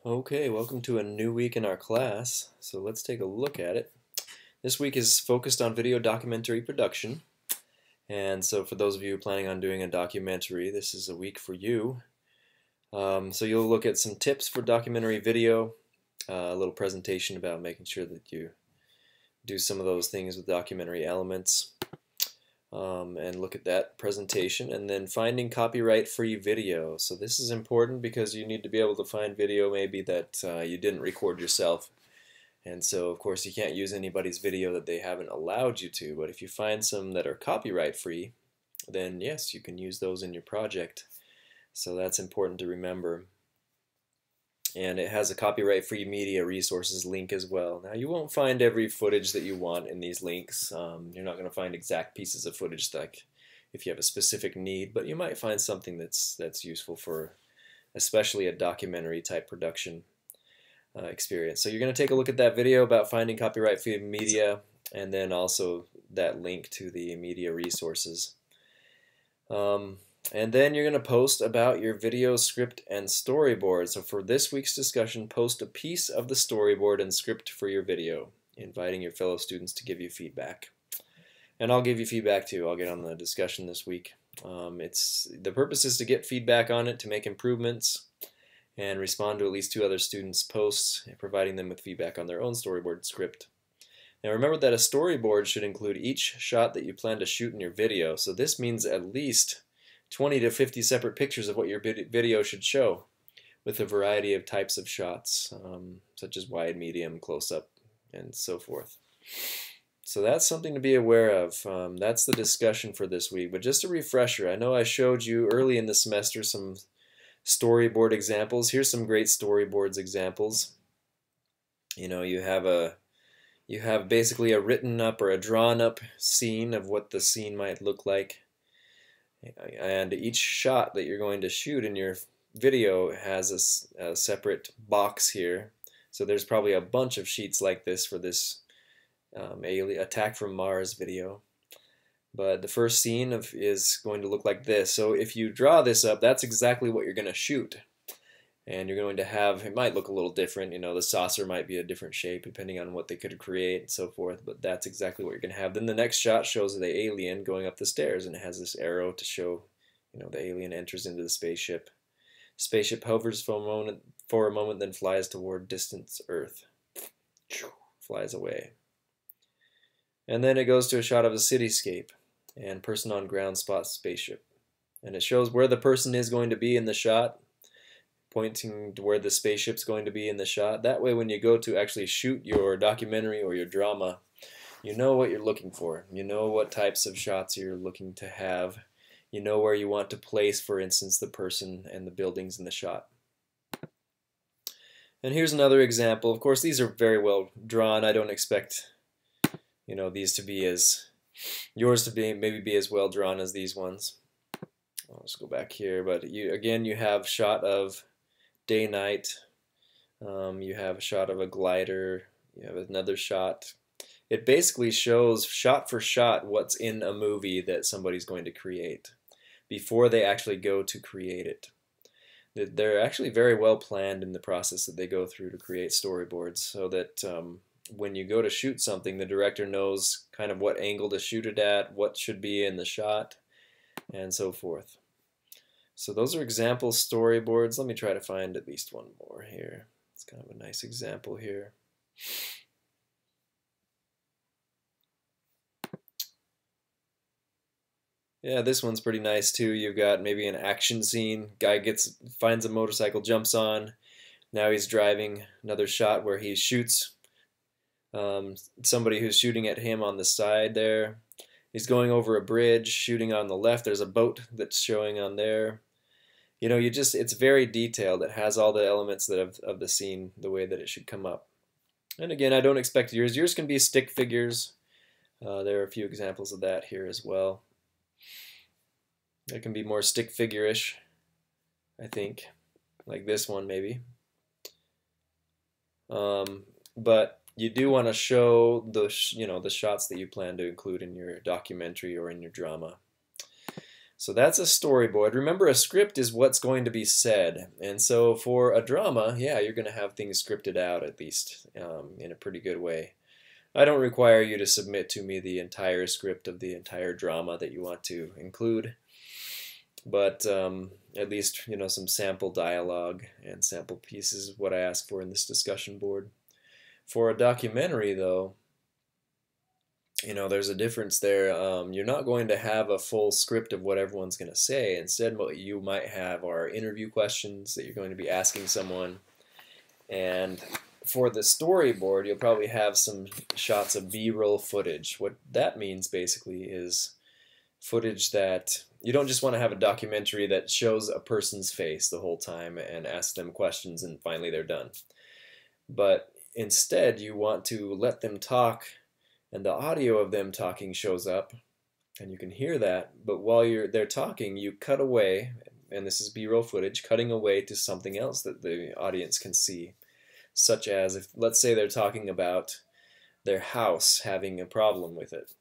Okay, welcome to a new week in our class. So let's take a look at it. This week is focused on video documentary production. And so for those of you planning on doing a documentary, this is a week for you. So you'll look at some tips for documentary video, a little presentation about making sure that you do some of those things with documentary elements. And look at that presentation, and then finding copyright-free video. So this is important because you need to be able to find video maybe that you didn't record yourself, and so of course you can't use anybody's video that they haven't allowed you to, but if you find some that are copyright-free, then yes, you can use those in your project. So that's important to remember. And it has a copyright-free media resources link as well. Now you won't find every footage that you want in these links. You're not going to find exact pieces of footage like if you have a specific need, but you might find something that's useful for especially a documentary type production experience. So you're going to take a look at that video about finding copyright-free media, and then also that link to the media resources. And then you're going to post about your video script and storyboard. So for this week's discussion, post a piece of the storyboard and script for your video, inviting your fellow students to give you feedback. And I'll give you feedback too. I'll get on the discussion this week. The purpose is to get feedback on it, to make improvements, and respond to at least 2 other students' posts, providing them with feedback on their own storyboard script. Now remember that a storyboard should include each shot that you plan to shoot in your video. So this means at least 20 to 50 separate pictures of what your video should show, with a variety of types of shots, such as wide, medium, close-up, and so forth. So that's something to be aware of. That's the discussion for this week. But just a refresher, I know I showed you early in the semester some storyboard examples. Here's some great storyboards examples. You know, you have basically a written up or a drawn up scene of what the scene might look like. And each shot that you're going to shoot in your video has a separate box here. So there's probably a bunch of sheets like this for this Attack from Mars video. But the first scene is going to look like this. So if you draw this up, that's exactly what you're going to shoot. And you're going to have, it might look a little different, you know, the saucer might be a different shape depending on what they could create and so forth, but that's exactly what you're going to have. Then the next shot shows the alien going up the stairs, and it has this arrow to show, you know, the alien enters into the spaceship. Spaceship hovers for a moment, then flies toward distant Earth. Flies away. And then it goes to a shot of a cityscape, and person on ground spots spaceship. And it shows where the person is going to be in the shot, pointing to where the spaceship's going to be in the shot. That way when you go to actually shoot your documentary or your drama, you know what you're looking for. You know what types of shots you're looking to have. You know where you want to place, for instance, the person and the buildings in the shot. And here's another example. Of course, these are very well drawn. I don't expect, you know, these to be yours to maybe be as well drawn as these ones. I'll just go back here, but again you have shot of day-night, you have a shot of a glider, you have another shot. It basically shows shot for shot what's in a movie that somebody's going to create before they actually go to create it. They're actually very well planned in the process that they go through to create storyboards, so that when you go to shoot something, the director knows kind of what angle to shoot it at, what should be in the shot, and so forth. So those are example storyboards. Let me try to find at least one more here. It's kind of a nice example here. Yeah, this one's pretty nice too. You've got maybe an action scene. Guy finds a motorcycle, jumps on. Now he's driving. Another shot where he shoots somebody who's shooting at him on the side there. He's going over a bridge, shooting on the left. There's a boat that's showing on there. You know, it's very detailed. It has all the elements of the scene the way that it should come up. And again, I don't expect yours. Yours can be stick figures. There are a few examples of that here as well. It can be more stick figure-ish, I think, like this one maybe. But you do want to show the shots that you plan to include in your documentary or in your drama. So that's a storyboard. Remember, a script is what's going to be said. And so for a drama, yeah, you're going to have things scripted out at least in a pretty good way. I don't require you to submit to me the entire script of the entire drama that you want to include, but at least some sample dialogue and sample pieces is what I ask for in this discussion board. For a documentary, though, there's a difference there. You're not going to have a full script of what everyone's going to say. Instead, what you might have are interview questions that you're going to be asking someone. And for the storyboard, you'll probably have some shots of B-roll footage. What that means basically is footage that you don't just want to have a documentary that shows a person's face the whole time and ask them questions and finally they're done. But instead, you want to let them talk, and the audio of them talking shows up, and you can hear that, but while they're talking, you cut away, and this is B-roll footage, cutting away to something else that the audience can see, such as, if let's say they're talking about their house having a problem with it.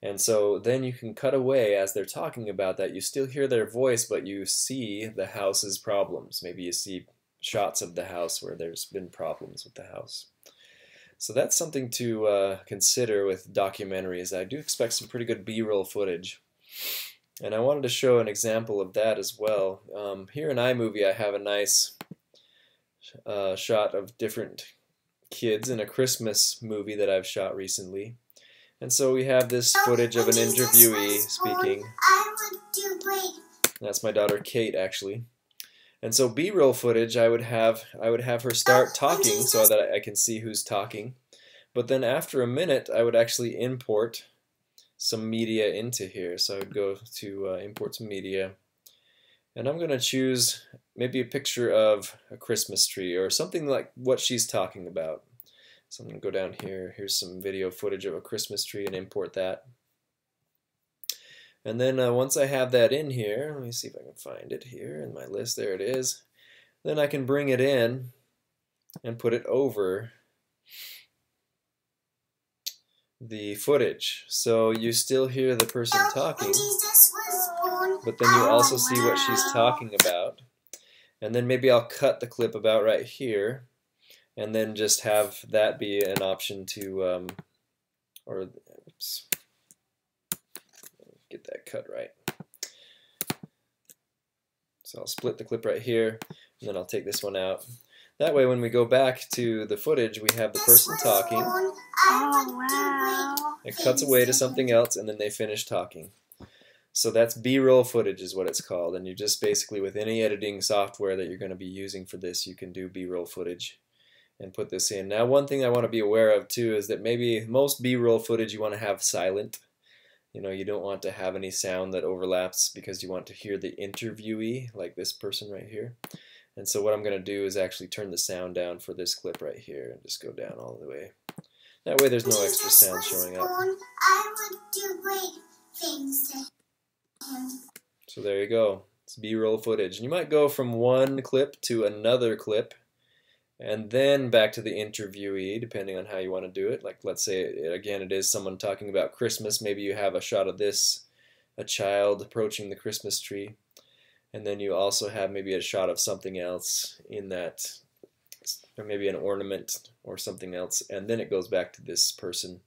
And so then you can cut away as they're talking about that. You still hear their voice, but you see the house's problems. Maybe you see shots of the house where there's been problems with the house. So that's something to consider with documentaries. I do expect some pretty good B-roll footage. And I wanted to show an example of that as well. Here in iMovie I have a nice shot of different kids in a Christmas movie that I've shot recently. And so we have this footage of an interviewee speaking. That's my daughter Kate, actually. And so B-roll footage, I would have her start talking so that I can see who's talking. But then after a minute, I would actually import some media into here. So I would go to import some media. And I'm going to choose maybe a picture of a Christmas tree or something like what she's talking about. So I'm going to go down here. Here's some video footage of a Christmas tree and import that. And then once I have that in here, let me see if I can find it here in my list. There it is. Then I can bring it in and put it over the footage. So you still hear the person talking, but then you also see what she's talking about. And then maybe I'll cut the clip about right here, and then just have that be an option to, oops, get that cut right. So I'll split the clip right here, and then I'll take this one out. That way when we go back to the footage, we have the person talking. Oh, wow. It cuts away to something else, and then they finish talking. So that's B-roll footage is what it's called, and you just basically, with any editing software that you're going to be using for this, you can do B-roll footage and put this in. Now, one thing I want to be aware of too is that maybe most B-roll footage you want to have silent. You don't want to have any sound that overlaps because you want to hear the interviewee, like this person right here. And so what I'm going to do is actually turn the sound down for this clip right here and just go down all the way. That way there's no extra sound showing up. I would do great things to him. So there you go. It's B-roll footage. And you might go from one clip to another clip and then back to the interviewee, depending on how you want to do it. Like, let's say, again, it is someone talking about Christmas. Maybe you have a shot of this, a child approaching the Christmas tree. And then you also have maybe a shot of something else in that, or maybe an ornament or something else. And then it goes back to this person,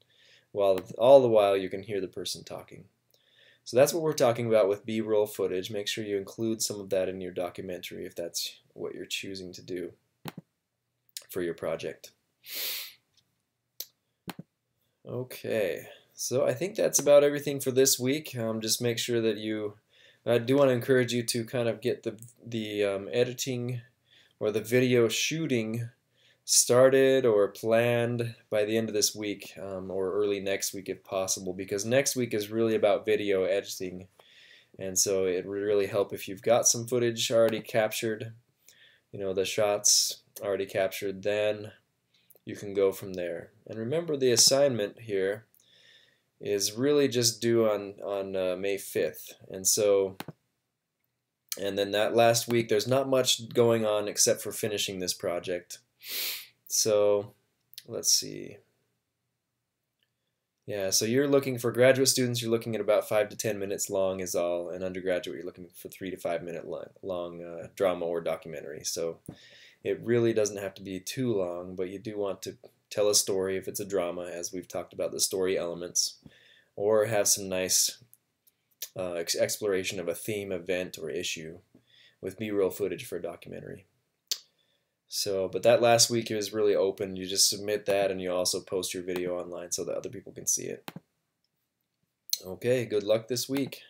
while all the while you can hear the person talking. So that's what we're talking about with B-roll footage. Make sure you include some of that in your documentary if that's what you're choosing to do for your project. Okay, so I think that's about everything for this week. Just make sure that I do want to encourage you to kind of get the editing or the video shooting started or planned by the end of this week or early next week if possible, because next week is really about video editing, and so it would really help if you've got some footage already captured, the shots already captured, then you can go from there. And remember, the assignment here is really just due on May 5th, and then that last week there's not much going on except for finishing this project. So let's see, Yeah, so you're looking for graduate students, you're looking at about 5 to 10 minutes long is all, and undergraduate you're looking for 3 to 5 minute long drama or documentary. So it really doesn't have to be too long, but you do want to tell a story if it's a drama, as we've talked about the story elements, or have some nice exploration of a theme, event, or issue with B-roll footage for a documentary. So, but that last week it was really open. You just submit that and you also post your video online so that other people can see it. Okay, good luck this week.